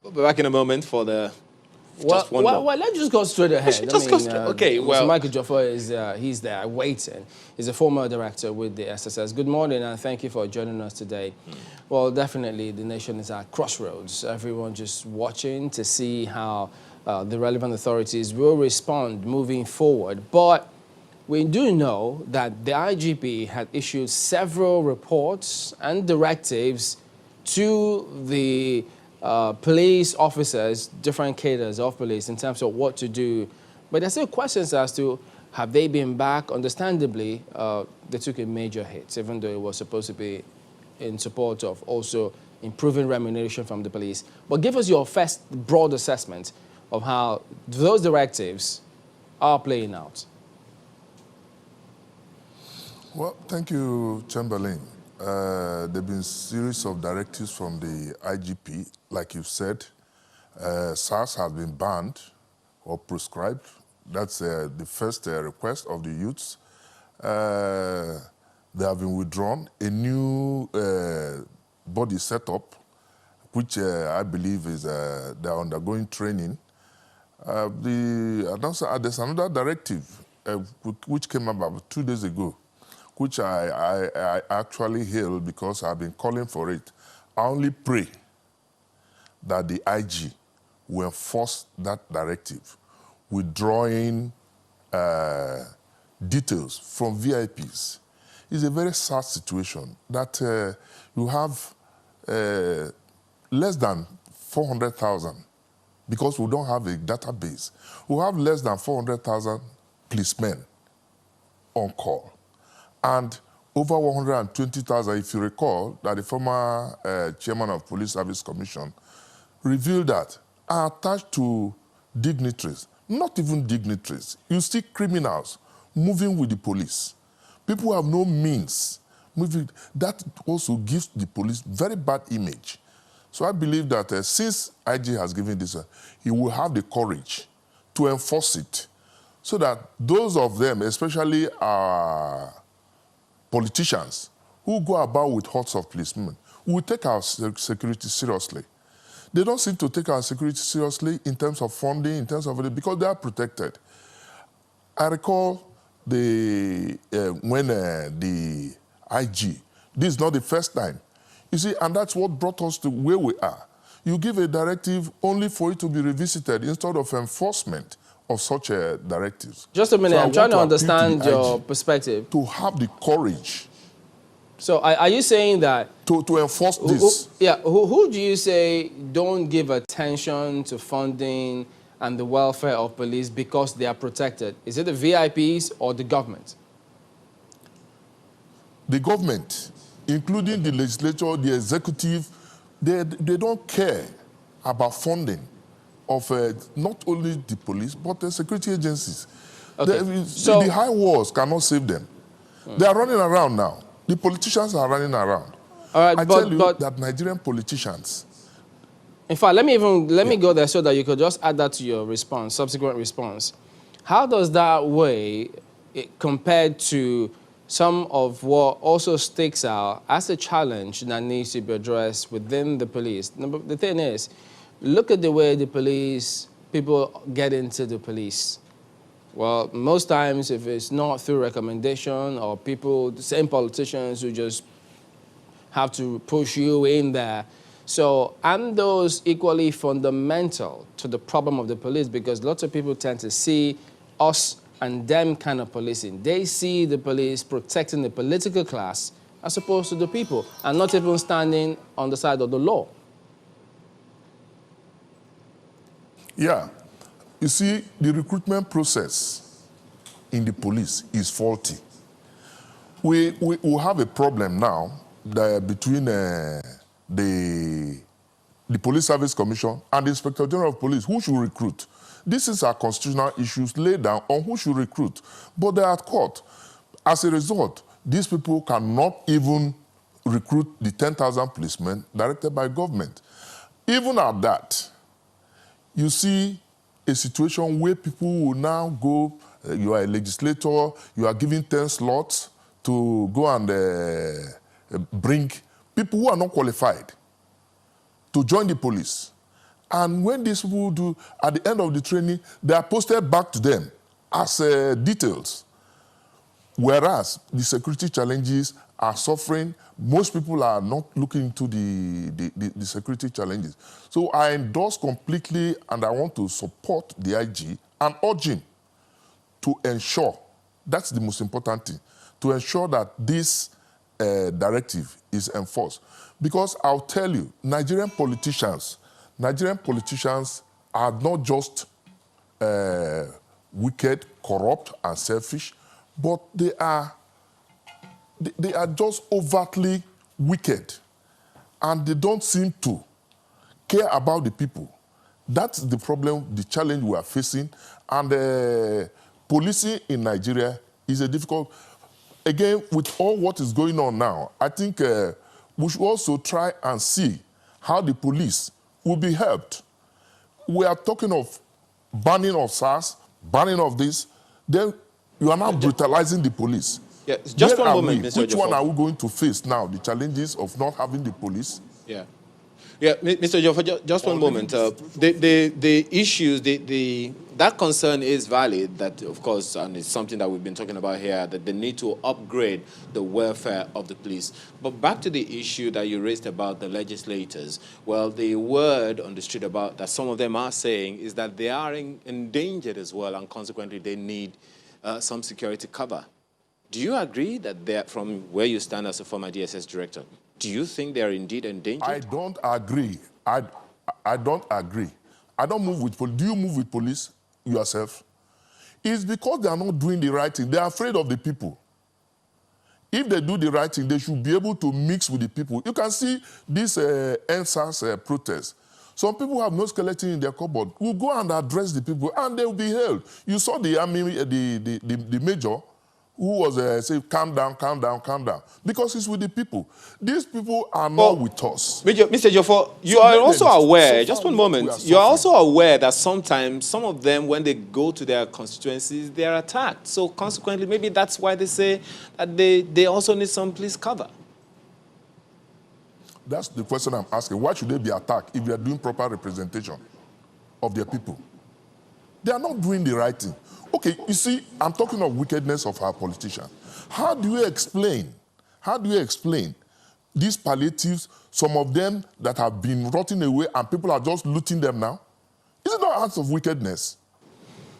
We'll be back in a moment for the just one more. Well, let's just go straight ahead. Okay, well, Mr. Michael Joffer is he's there waiting. He's a former director with the SSS. Good morning, and thank you for joining us today. Well, definitely, the nation is at crossroads. Everyone just watching to see how the relevant authorities will respond moving forward. But we do know that the IGP had issued several reports and directives to the police officers, different cadres of police in terms of what to do. But there's still questions as to have they been back? Understandably, they took a major hit, even though it was supposed to be in support of also improving remuneration from the police. But give us your first broad assessment of how those directives are playing out. Well, thank you, Chamberlain. There have been a series of directives from the IGP. Like you said, SARS has been banned or prescribed. That's the first request of the youths. They have been withdrawn. A new body set up, which I believe is they are undergoing training. There's another directive which came about 2 days ago, which I actually hail because I've been calling for it. I only pray that the IG will enforce that directive, withdrawing details from VIPs. It's a very sad situation that you have less than 400,000, because we don't have a database. We have less than 400,000 policemen on call. And over 120,000, if you recall, that the former chairman of Police Service Commission revealed that are attached to dignitaries, not even dignitaries. You see criminals moving with the police. People who have no means moving. That also gives the police very bad image. So I believe that since IG has given this, he will have the courage to enforce it so that those of them, especially our politicians who go about with hordes of policemen, will take our security seriously. They don't seem to take our security seriously in terms of funding, in terms of because they are protected. I recall when the IG, this is not the first time. You see, and that's what brought us to where we are. You give a directive only for it to be revisited instead of enforcement of such directives. Just a minute, So I'm trying to understand your perspective. To have the courage. So are you saying that... To enforce this. Who do you say don't give attention to funding and the welfare of police because they are protected? Is it the VIPs or the government? The government, including the legislature, the executive, they don't care about funding of not only the police, but the security agencies. Okay. The high walls cannot save them. They are running around now. The politicians are running around. All right, I tell you that Nigerian politicians... In fact, let me go there so that you could just add that to your response, subsequent response. How does that weigh compared to some of what also sticks out as a challenge that needs to be addressed within the police? The thing is, look at the way the police, people get into the police. Well, most times, if it's not through recommendation or people, the same politicians who just have to push you in there. So, and those equally fundamental to the problem of the police, because lots of people tend to see us and them kind of policing. They see the police protecting the political class as opposed to the people, and not even standing on the side of the law. Yeah. You see, the recruitment process in the police is faulty. We have a problem now between the Police Service Commission and the Inspector General of Police. Who should recruit? This is our constitutional issues laid down on who should recruit. But they are at court. As a result, these people cannot even recruit the 10,000 policemen directed by government. Even at that, you see a situation where people will now go, you are a legislator, you are given 10 slots to go and bring people who are not qualified to join the police. And when these people do, at the end of the training, they are posted back to them as details. Whereas the security challenges are suffering, most people are not looking into the security challenges. So I endorse completely, and I want to support the IG and urge him to ensure, that's the most important thing, to ensure that this directive is enforced. Because I'll tell you, Nigerian politicians are not just wicked, corrupt, and selfish, but they are just overtly wicked, and they don't seem to care about the people. That's the problem, the challenge we are facing, and policing in Nigeria is a difficult. Again, with all what is going on now, I think we should also try and see how the police will be helped. We are talking of banning of SARS, banning of this, then you are now brutalizing the police. Yeah, just one moment, Mr. Which one are we going to face now? The challenges of not having the police? Yeah. Yeah, Mr. Joffa, just one moment. The issues, that concern is valid, that, of course, and it's something that we've been talking about here, that they need to upgrade the welfare of the police. But back to the issue that you raised about the legislators, well, the word on the street about that some of them are saying is that they are endangered as well, and consequently they need some security cover. Do you agree that they're, from where you stand as a former DSS director, do you think they are indeed endangered? I don't agree. I don't agree. I don't move with police. Do you move with police yourself? It's because they are not doing the right thing. They are afraid of the people. If they do the right thing, they should be able to mix with the people. You can see this NSAS protest. Some people have no skeleton in their cupboard. We'll go and address the people, and they will be held. You saw the army, the major, who was saying, calm down, calm down, calm down. Because it's with the people. These people are not with us. Mr. Joffa, you are also aware, just one moment, you are also aware that sometimes some of them, when they go to their constituencies, they are attacked. So consequently, maybe that's why they say that they also need some police cover. That's the question I'm asking. Why should they be attacked if they are doing proper representation of their people? They are not doing the right thing. Okay, you see, I'm talking of wickedness of our politicians. How do you explain these palliatives, some of them that have been rotting away and people are just looting them now? Is it not acts of wickedness?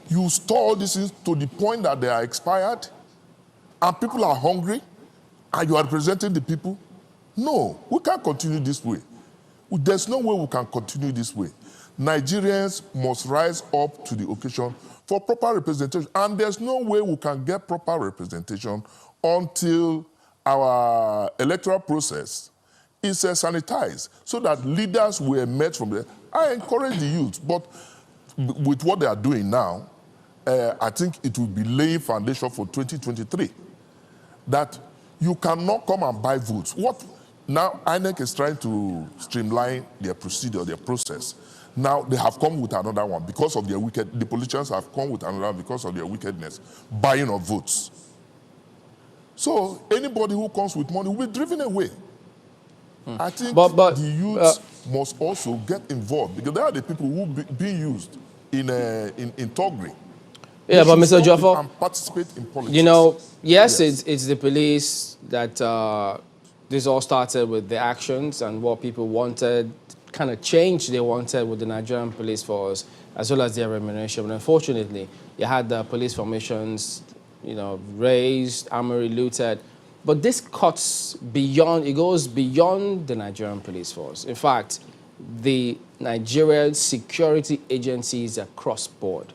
You store all these things to the point that they are expired and people are hungry and you are representing the people? No, we can't continue this way. There's no way we can continue this way. Nigerians must rise up to the occasion for proper representation. And there's no way we can get proper representation until our electoral process is sanitized so that leaders will emerge from there. I encourage the youth, but with what they are doing now, I think it will be laying foundation for 2023. That you cannot come and buy votes. Now INEC is trying to streamline their procedure, their process. Now they have come with another one because of their the politicians have come with another one because of their wickedness, buying of votes. So anybody who comes with money will be driven away. I think the youths must also get involved because they are the people who being used in thuggery. Yeah, but Mr. Joffa, and participate in politics. You know, yes. It's the police that this all started with the actions and what people wanted, kind of change they wanted with the Nigerian police force, as well as their remuneration. But unfortunately, you had the police formations, you know, raised, armory looted. But this cuts beyond, it goes beyond the Nigerian police force. In fact, the Nigerian security agencies across board,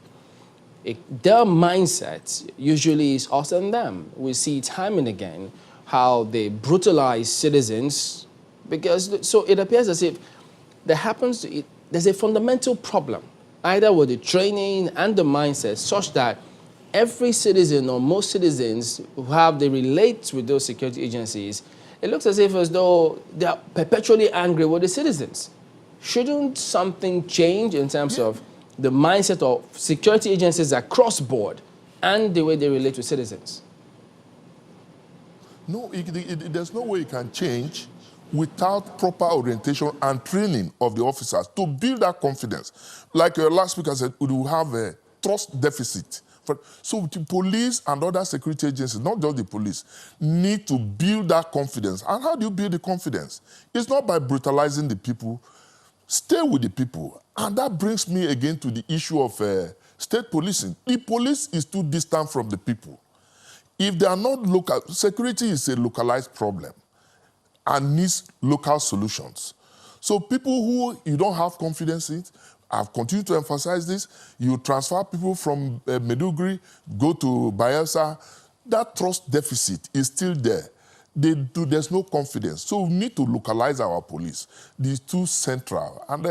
their mindset usually is us and them. We see time and again how they brutalize citizens because, so it appears as if there's a fundamental problem, either with the training and the mindset, such that every citizen or most citizens they relate with those security agencies, it looks as though they are perpetually angry with the citizens. Shouldn't something change in terms of the mindset of security agencies across board and the way they relate to citizens? No, there's no way it can change without proper orientation and training of the officers to build that confidence. Like last speaker said, we will have a trust deficit. So the police and other security agencies, not just the police, need to build that confidence. And how do you build the confidence? It's not by brutalizing the people. Stay with the people. And that brings me again to the issue of state policing. The police is too distant from the people. If they are not local, security is a localized problem and needs local solutions. So people who you don't have confidence in, I've continued to emphasize this, you transfer people from Maiduguri, go to Bayelsa, that trust deficit is still there. There's no confidence. So we need to localize our police. These two central. And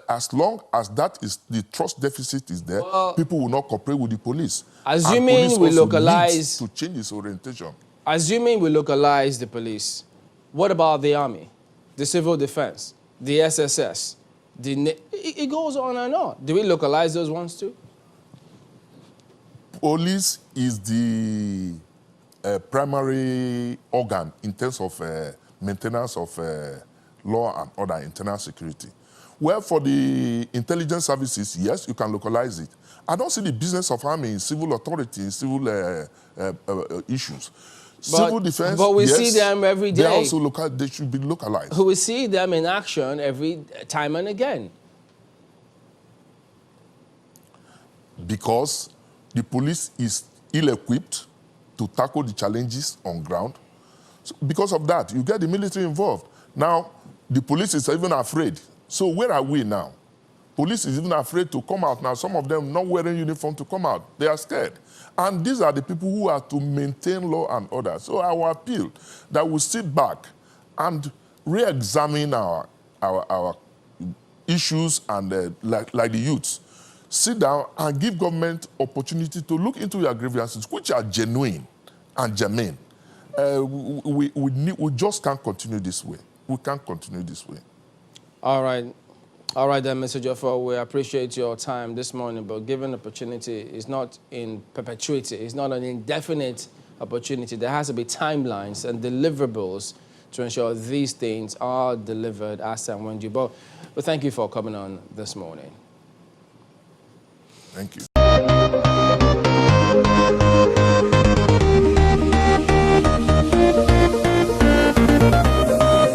as long as that is, the trust deficit is there, people will not cooperate with the police. Assuming we localize... to change its orientation. Assuming we localize the police, what about the army, the civil defense, the SSS? It goes on and on. Do we localize those ones too? Police is the primary organ in terms of maintenance of law and order, internal security. Where for the intelligence services, yes, you can localize it. I don't see the business of army in civil authority, in civil issues. Civil defense, but we yes, see them every day. They should be localized. We see them in action every time and again. Because the police is ill-equipped to tackle the challenges on ground. So because of that, you get the military involved. Now, the police is even afraid. So where are we now? Police is even afraid to come out now. Some of them not wearing uniform to come out. They are scared. And these are the people who are to maintain law and order. So our appeal that we sit back and re-examine our issues and like the youths, sit down and give government opportunity to look into your grievances, which are genuine and germane. We just can't continue this way. We can't continue this way. All right. All right, then, Mr. Joffa, we appreciate your time this morning, but given opportunity is not in perpetuity. It's not an indefinite opportunity. There has to be timelines and deliverables to ensure these things are delivered as and when due. But thank you for coming on this morning. Thank you.